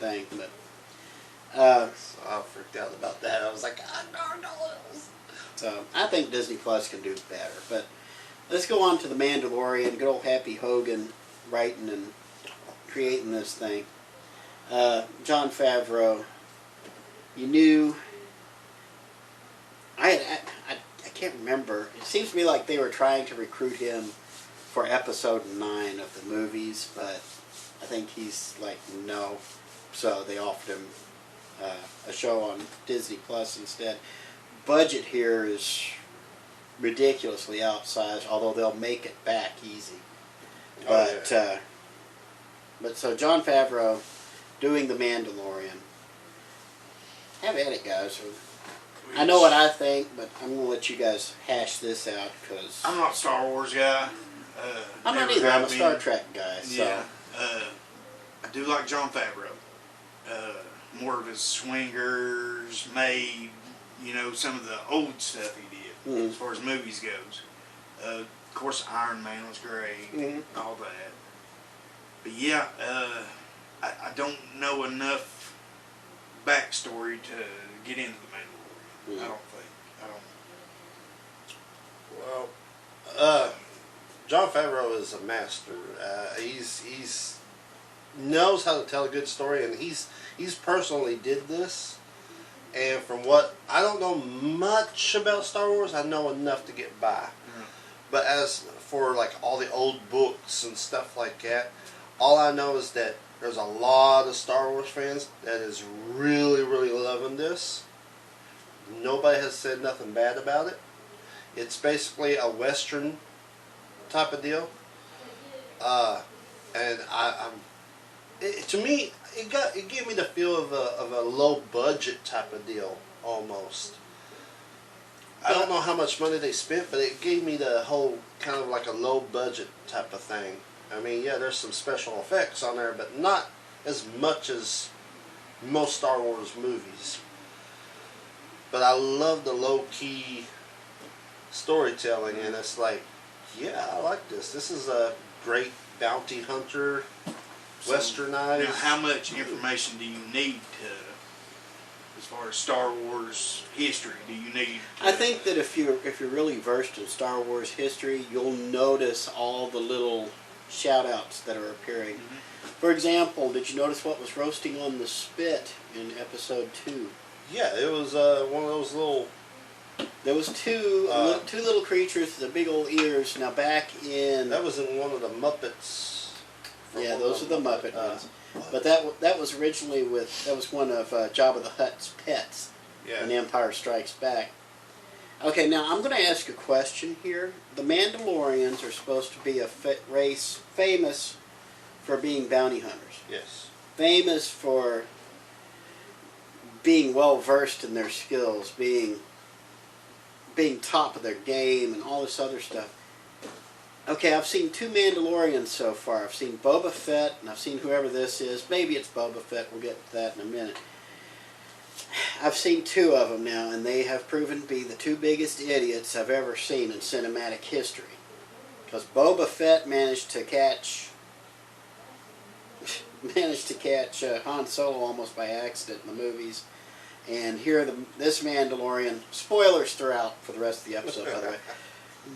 thing. But So I freaked out about that. I was like, God darn those. So I think Disney Plus can do better. But let's go on to the Mandalorian. Good old Happy Hogan writing and creating this thing. Jon Favreau. You knew. I can't remember. It seems to me like they were trying to recruit him for episode 9 of the movies, but I think he's like, no. So they offered him a show on Disney Plus instead. Budget here is ridiculously outsized, although they'll make it back easy. But but so Jon Favreau doing The Mandalorian. Have at it, guys. I know what I think, but I'm going to let you guys hash this out because I'm not a Star Wars guy. I'm not either. I'm a Star Trek guy. So. Yeah. I do like Jon Favreau. More of his swingers, made, some of the old stuff he did as far as movies goes. Of course, Iron Man was great, all that. But yeah, I don't know enough backstory to get into the Mandalorian. I don't think. Well, Jon Favreau is a master. He's knows how to tell a good story, and he's personally did this. And from what I don't know much about Star Wars, I know enough to get by. But as for like all the old books and stuff like that, all I know is that there's a lot of Star Wars fans that is really, really loving this. Nobody has said nothing bad about it. It's basically a Western type of deal. And to me, it gave me the feel of a low budget type of deal almost. I don't know how much money they spent, but it gave me the whole kind of like a low budget type of thing. I mean, yeah, there's some special effects on there, but not as much as most Star Wars movies. But I love the low-key storytelling, and it's like, yeah, I like this. This is a great bounty hunter, westernized. Now, how much information do you need as far as Star Wars history, do you need? I think that if you're really versed in Star Wars history, you'll notice all the little shout-outs that are appearing. For example, did you notice what was roasting on the spit in Episode 2? Yeah, it was one of those little... There was two little creatures with the big old ears. Now back in... That was in one of the Muppets. Yeah, those are the Muppet ones. But that was originally that was one of Jabba the Hutt's pets in Empire Strikes Back. Okay, now I'm going to ask a question here. The Mandalorians are supposed to be a race famous for being bounty hunters. Yes. Famous for being well versed in their skills, being top of their game and all this other stuff. Okay, I've seen 2 Mandalorians so far. I've seen Boba Fett, and I've seen whoever this is. Maybe it's Boba Fett. We'll get to that in a minute. I've seen 2 of them now, and they have proven to be the 2 biggest idiots I've ever seen in cinematic history. Because Boba Fett managed to catch Han Solo almost by accident in the movies. And here, this Mandalorian, spoilers throughout for the rest of the episode, by the way.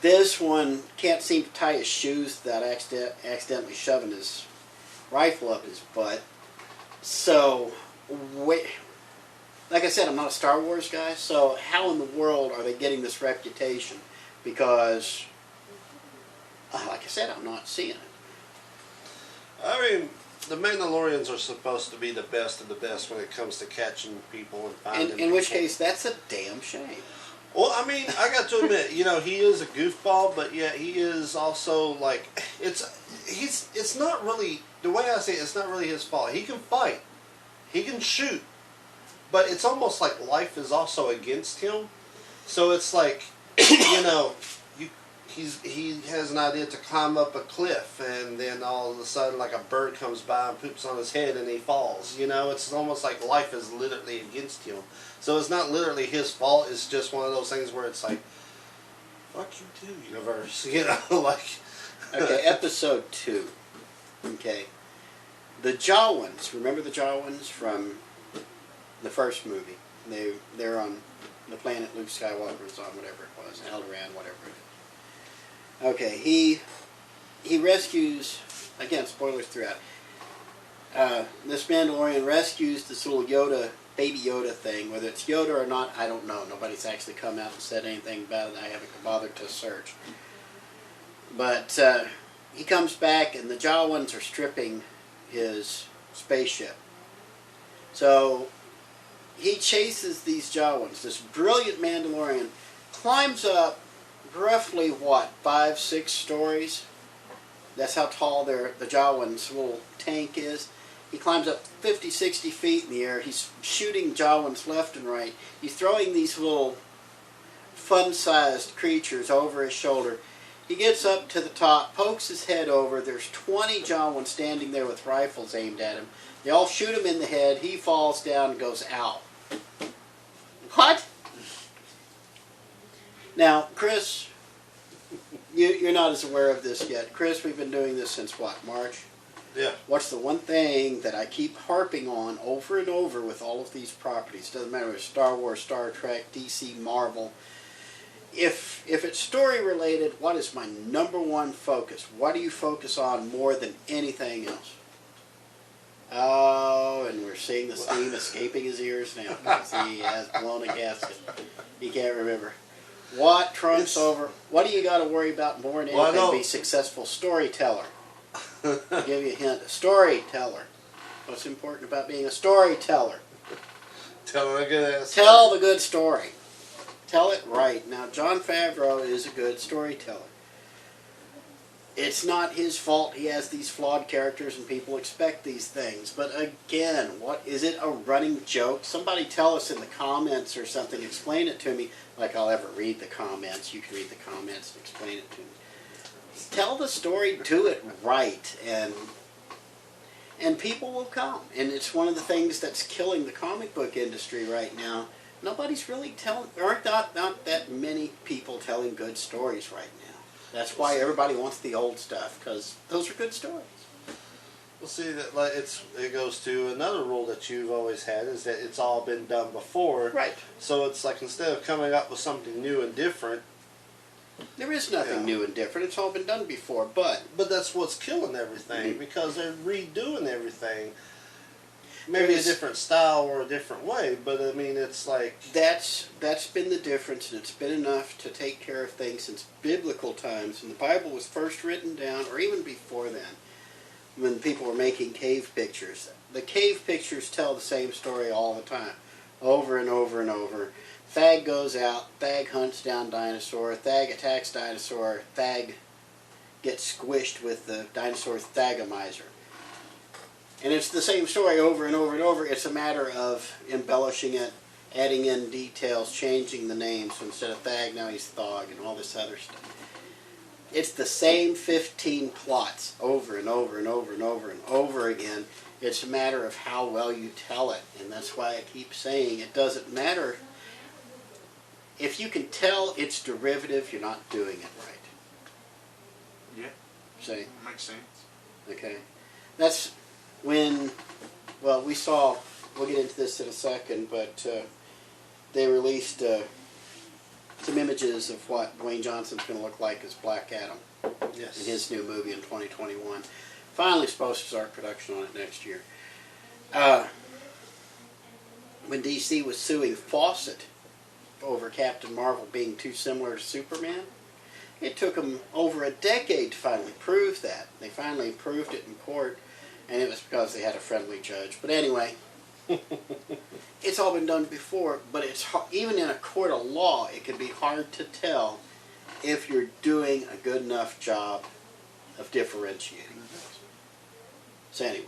This one can't seem to tie his shoes without accidentally shoving his rifle up his butt. So, like I said, I'm not a Star Wars guy, so how in the world are they getting this reputation? Because, like I said, I'm not seeing it. I mean, the Mandalorians are supposed to be the best of the best when it comes to catching people and finding people. In which case, that's a damn shame. Well, I mean, I got to admit, he is a goofball, but yeah, he is also like it's not really the way I say it, it's not really his fault. He can fight, he can shoot, but it's almost like life is also against him. So it's like he has an idea to climb up a cliff, and then all of a sudden, like a bird comes by and poops on his head, and he falls. It's almost like life is literally against him. So it's not literally his fault. It's just one of those things where it's like, fuck you too, universe. like. Okay, Episode 2. Okay. The Jawans, remember the Jawans from the first movie? They're on the planet Luke Skywalker was on, whatever it was, Alderaan, whatever it is. Okay, he rescues, again, spoilers throughout. This Mandalorian rescues this little Yoda, baby Yoda thing. Whether it's Yoda or not, I don't know. Nobody's actually come out and said anything about it. I haven't bothered to search. But he comes back, and the Jawans are stripping his spaceship. So he chases these Jawans. This brilliant Mandalorian climbs up roughly, what, 5-6 stories? That's how tall the Jawan's little tank is. He climbs up 50-60 feet in the air. He's shooting Jawans left and right. He's throwing these little fun-sized creatures over his shoulder. He gets up to the top, pokes his head over. There's 20 Jawans standing there with rifles aimed at him. They all shoot him in the head. He falls down and goes, ow. What? Now, Chris, you're not as aware of this yet. Chris, we've been doing this since what, March? Yeah. What's the one thing that I keep harping on over and over with all of these properties? Doesn't matter if it's Star Wars, Star Trek, DC, Marvel. If it's story related, what is my #1 focus? What do you focus on more than anything else? Oh, and we're seeing the steam escaping his ears now because he has blown a gasket. He can't remember. What trumps over? What do you got to worry about more than anything? Be successful storyteller. I'll give you a hint. A storyteller. What's important about being a storyteller? Tell a good ass. Tell the good story. Tell it right. Now, Jon Favreau is a good storyteller. It's not his fault he has these flawed characters and people expect these things. But again, what is it, a running joke? Somebody tell us in the comments or something. Explain it to me. Like I'll ever read the comments. You can read the comments and explain it to me. Tell the story, do it right, and people will come. And it's one of the things that's killing the comic book industry right now. Nobody's really aren't not that many people telling good stories right now. That's why everybody wants the old stuff, because those are good stories. Well, see, that like it goes to another rule that you've always had, is that it's all been done before. Right. So it's like, instead of coming up with something new and different, there is nothing new and different. It's all been done before, but that's what's killing everything, because they're redoing everything. Maybe a different style or a different way, but I mean, it's like that's been the difference, and it's been enough to take care of things since biblical times, when the Bible was first written down, or even before then, when people were making cave pictures. The cave pictures tell the same story all the time, over and over and over. Thag goes out, Thag hunts down dinosaur, Thag attacks dinosaur, Thag gets squished with the dinosaur's Thagomizer. And it's the same story over and over and over. It's a matter of embellishing it, adding in details, changing the names. So instead of Thag, now he's Thog, and all this other stuff. It's the same 15 plots over and over and over and over and over again. It's a matter of how well you tell it. And that's why I keep saying it doesn't matter. If you can tell it's derivative, you're not doing it right. Yeah. See? Makes sense. Okay. That's when, well, we saw, we'll get into this in a second, but they released some images of what Dwayne Johnson's going to look like as Black Adam in his new movie in 2021. Finally supposed to start production on it next year. When DC was suing Fawcett over Captain Marvel being too similar to Superman, it took them over a decade to finally prove that. They finally proved it in court, and it was because they had a friendly judge. But anyway, it's all been done before, but it's even in a court of law, it can be hard to tell if you're doing a good enough job of differentiating. So anyway.